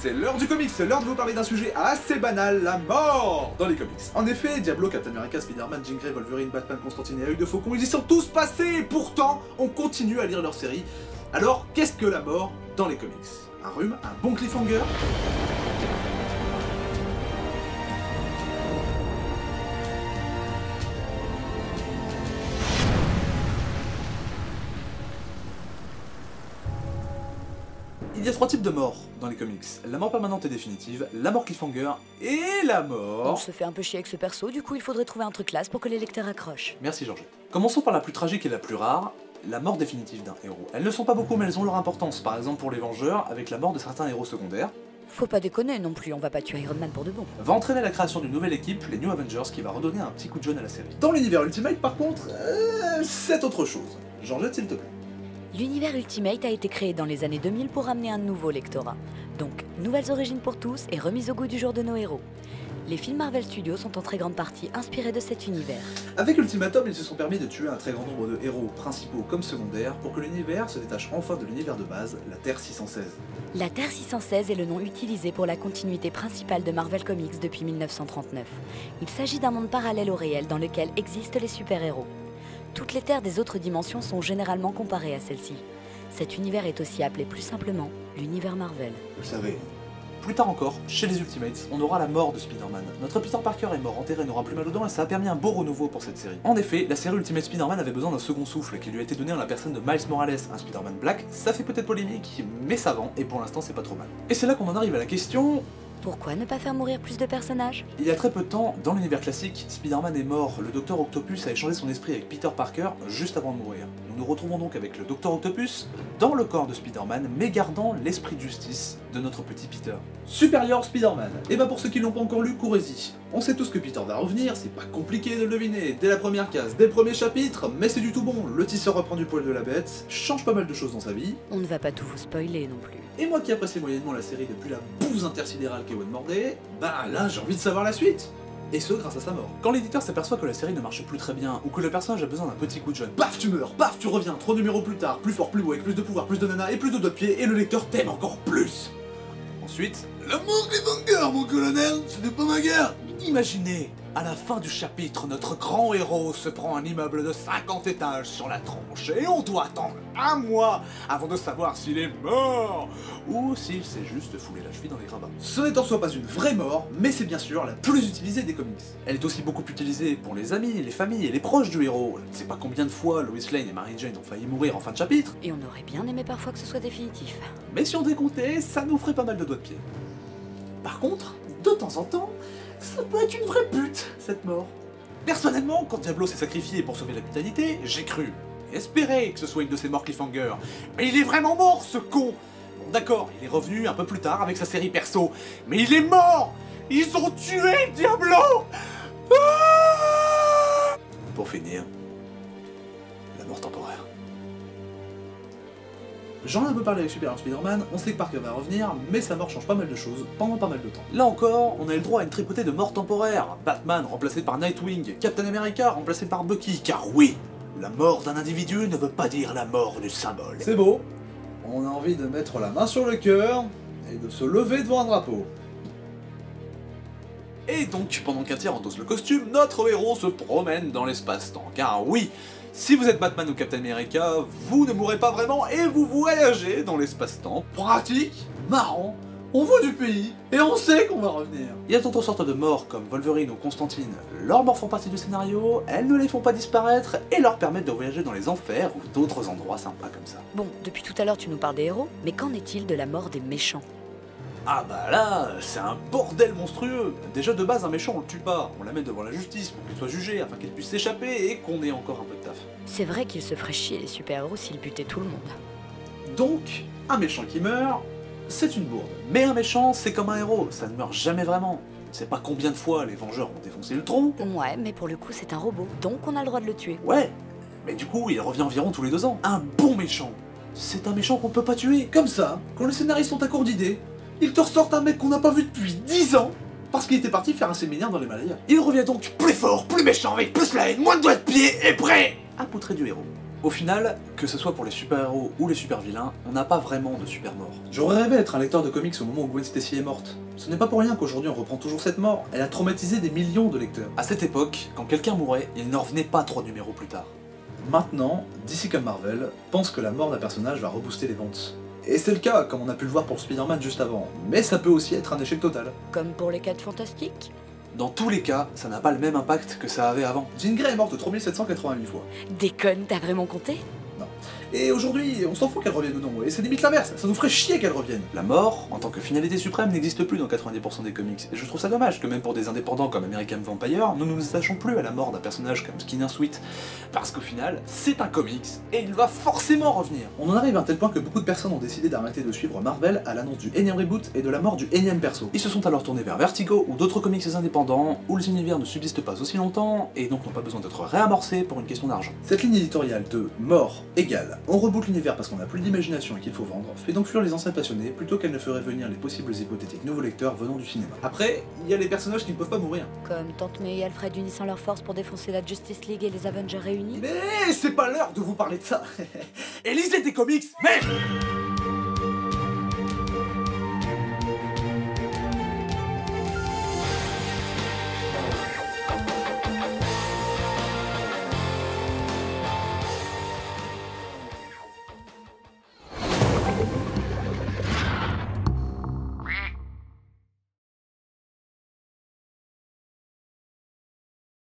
C'est l'heure du comics, c'est l'heure de vous parler d'un sujet assez banal, la mort dans les comics. En effet, Diablo, Captain America, Spider-Man, Jean Grey, Wolverine, Batman, Constantine et Œil de Faucon, ils y sont tous passés et pourtant, on continue à lire leur série. Alors, qu'est-ce que la mort dans les comics? Un rhume? Un bon cliffhanger? Il y a 3 types de morts dans les comics. La mort permanente et définitive, la mort cliffhanger et la mort... On se fait un peu chier avec ce perso, du coup il faudrait trouver un truc classe pour que les lecteurs accrochent. Merci Georgette. Commençons par la plus tragique et la plus rare, la mort définitive d'un héros. Elles ne sont pas beaucoup mais elles ont leur importance, par exemple pour les Vengeurs, avec la mort de certains héros secondaires. Faut pas déconner non plus, on va pas tuer Iron Man pour de bon. Va entraîner la création d'une nouvelle équipe, les New Avengers, qui va redonner un petit coup de jeune à la série. Dans l'univers Ultimate par contre, c'est autre chose. Georgette s'il te plaît. L'univers Ultimate a été créé dans les années 2000 pour amener un nouveau lectorat. Donc, nouvelles origines pour tous et remise au goût du jour de nos héros. Les films Marvel Studios sont en très grande partie inspirés de cet univers. Avec Ultimatum, ils se sont permis de tuer un très grand nombre de héros, principaux comme secondaires, pour que l'univers se détache enfin de l'univers de base, la Terre 616. La Terre 616 est le nom utilisé pour la continuité principale de Marvel Comics depuis 1939. Il s'agit d'un monde parallèle au réel dans lequel existent les super-héros. Toutes les terres des autres dimensions sont généralement comparées à celle-ci. Cet univers est aussi appelé plus simplement l'univers Marvel. Vous le savez. Plus tard encore, chez les Ultimates, on aura la mort de Spider-Man. Notre Peter Parker est mort, enterré, n'aura plus mal aux dents et ça a permis un beau renouveau pour cette série. En effet, la série Ultimate Spider-Man avait besoin d'un second souffle qui lui a été donné en la personne de Miles Morales, un Spider-Man Black. Ça fait peut-être polémique, mais ça vend et pour l'instant c'est pas trop mal. Et c'est là qu'on en arrive à la question... Pourquoi ne pas faire mourir plus de personnages? Il y a très peu de temps, dans l'univers classique, Spider-Man est mort, le Docteur Octopus a échangé son esprit avec Peter Parker juste avant de mourir. Nous nous retrouvons donc avec le Docteur Octopus dans le corps de Spider-Man, mais gardant l'esprit de justice de notre petit Peter. Superior Spider-Man. Et bah pour ceux qui l'ont pas encore lu, courez-y. On sait tous que Peter va revenir, c'est pas compliqué de le deviner, dès la première case, dès le premier chapitre, mais c'est du tout bon. Le tisseur reprend du poil de la bête, change pas mal de choses dans sa vie. On ne va pas tout vous spoiler non plus. Et moi qui apprécie moyennement la série depuis la bouse intersidérale qu'Ewan Morday, bah là j'ai envie de savoir la suite. Et ce grâce à sa mort. Quand l'éditeur s'aperçoit que la série ne marche plus très bien, ou que le personnage a besoin d'un petit coup de jeune, paf tu meurs, paf tu reviens, 3 numéros plus tard, plus fort, plus beau, avec plus de pouvoir, plus de nana et plus de doigts de pied, et le lecteur t'aime encore plus. Ensuite, l'amour cliffhanger mon colonel, ce n'est pas ma guerre. Imaginez, à la fin du chapitre, notre grand héros se prend un immeuble de 50 étages sur la tronche et on doit attendre un mois avant de savoir s'il est mort ou s'il s'est juste foulé la cheville dans les gravats. Ce n'est en soi pas une vraie mort, mais c'est bien sûr la plus utilisée des comics. Elle est aussi beaucoup utilisée pour les amis, les familles et les proches du héros. Je ne sais pas combien de fois Lois Lane et Mary Jane ont failli mourir en fin de chapitre. Et on aurait bien aimé parfois que ce soit définitif. Mais si on décomptait, ça nous ferait pas mal de doigts de pied. Par contre, de temps en temps, ça peut être une vraie pute, cette mort. Personnellement, quand Diablo s'est sacrifié pour sauver la vitalité, j'ai cru et espéré que ce soit une de ces morts cliffhanger. Mais il est vraiment mort, ce con. Bon d'accord, il est revenu un peu plus tard avec sa série perso, mais il est mort. Ils ont tué Diablo. Pour finir, la mort temporaire. J'en ai un peu parlé avec Superior Spider-Man, on sait que Parker va revenir, mais sa mort change pas mal de choses pendant pas mal de temps. Là encore, on a eu le droit à une tripotée de morts temporaires. Batman remplacé par Nightwing, Captain America remplacé par Bucky, car oui, la mort d'un individu ne veut pas dire la mort du symbole. C'est beau, on a envie de mettre la main sur le cœur et de se lever devant un drapeau. Et donc, pendant qu'un tiers endosse le costume, notre héros se promène dans l'espace-temps, car oui, si vous êtes Batman ou Captain America, vous ne mourrez pas vraiment et vous voyagez dans l'espace-temps. Pratique, marrant, on voit du pays et on sait qu'on va revenir. Il y a d'autres sortes de morts comme Wolverine ou Constantine. Leurs morts font partie du scénario, elles ne les font pas disparaître et leur permettent de voyager dans les enfers ou d'autres endroits sympas comme ça. Bon, depuis tout à l'heure tu nous parles des héros, mais qu'en est-il de la mort des méchants? Ah bah là, c'est un bordel monstrueux. Déjà de base, un méchant on le tue pas, on l'amène devant la justice pour qu'il soit jugé afin qu'il puisse s'échapper et qu'on ait encore un peu de taf. C'est vrai qu'il se ferait chier les super-héros s'ils butaient tout le monde. Donc, un méchant qui meurt, c'est une bourde. Mais un méchant, c'est comme un héros, ça ne meurt jamais vraiment. C'est pas combien de fois les Vengeurs ont défoncé le tronc. Ouais, mais pour le coup c'est un robot, donc on a le droit de le tuer. Ouais, mais du coup il revient environ tous les 2 ans. Un bon méchant, c'est un méchant qu'on peut pas tuer. Comme ça, quand les scénaristes sont à court d'idées, ils te ressortent un mec qu'on n'a pas vu depuis 10 ans, parce qu'il était parti faire un séminaire dans l'Himalaya. Il revient donc plus fort, plus méchant, avec plus la haine, moins de doigts de pied, et prêt à poutrer du héros. Au final, que ce soit pour les super-héros ou les super-vilains, on n'a pas vraiment de super-mort. J'aurais rêvé d'être un lecteur de comics au moment où Gwen Stacy est morte. Ce n'est pas pour rien qu'aujourd'hui on reprend toujours cette mort, elle a traumatisé des millions de lecteurs. À cette époque, quand quelqu'un mourait, il n'en revenait pas 3 numéros plus tard. Maintenant, DC comme Marvel pense que la mort d'un personnage va rebooster les ventes. Et c'est le cas, comme on a pu le voir pour Spider-Man juste avant, mais ça peut aussi être un échec total. Comme pour les 4 fantastiques. Dans tous les cas, ça n'a pas le même impact que ça avait avant. Jean Grey est morte 3788 fois. Déconne, t'as vraiment compté? Non. Et aujourd'hui, on s'en fout qu'elle revienne ou non, et c'est limite l'inverse, ça nous ferait chier qu'elle revienne. La mort, en tant que finalité suprême, n'existe plus dans 90% des comics, et je trouve ça dommage que même pour des indépendants comme American Vampire, nous ne nous attachons plus à la mort d'un personnage comme Skinner Sweet, parce qu'au final, c'est un comics, et il va forcément revenir. On en arrive à un tel point que beaucoup de personnes ont décidé d'arrêter de suivre Marvel à l'annonce du énième reboot et de la mort du énième perso. Ils se sont alors tournés vers Vertigo ou d'autres comics indépendants, où les univers ne subsistent pas aussi longtemps, et donc n'ont pas besoin d'être réamorcés pour une question d'argent. Cette ligne éditoriale de mort égale on reboot l'univers parce qu'on n'a plus d'imagination et qu'il faut vendre, fait donc fuir les anciens passionnés plutôt qu'elle ne ferait venir les possibles hypothétiques nouveaux lecteurs venant du cinéma. Après, il y a les personnages qui ne peuvent pas mourir. Comme Tante May et Alfred unissant leurs forces pour défoncer la Justice League et les Avengers réunis. Mais c'est pas l'heure de vous parler de ça. Et lisez des comics, merde.